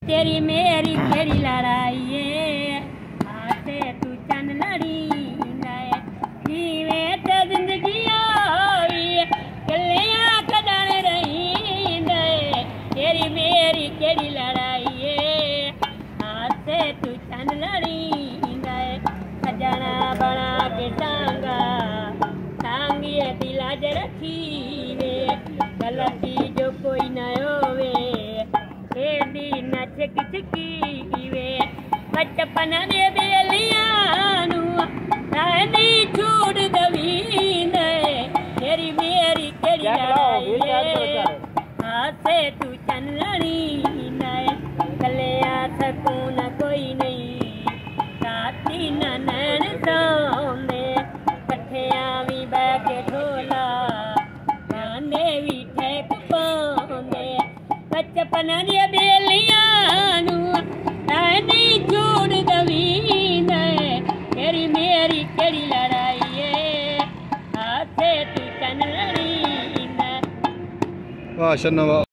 तेरी मेरी केड़ी लड़ाई है, आते तू चन लड़ी है, जीवे ते जिंदगी आई कलियां कदन रही है। तेरी मेरी केड़ी लड़ाई है, आते तू चन लड़ी है। सजना बना के टांगा टांगिए दिला ज रखी वे, गलती जो कोई न होवे चिक चिकी वे। बचपन दे बेलियां नू छूट दवी ने, तेरी मेरी केड़ी लड़ाई है, हाथे तू चन लड़ी ने। कलिया सकून कोई नहीं, राती न नैन सौंदे, कठिया भी बह के ढोला गाने भी ठेक पाउंदे। बचपन दे बेलियां छोड़ दवी ने, तेरी मेरी केड़ी लड़ाई है, हाथे तू चन लड़ी ने। वाह शन्ना वाह।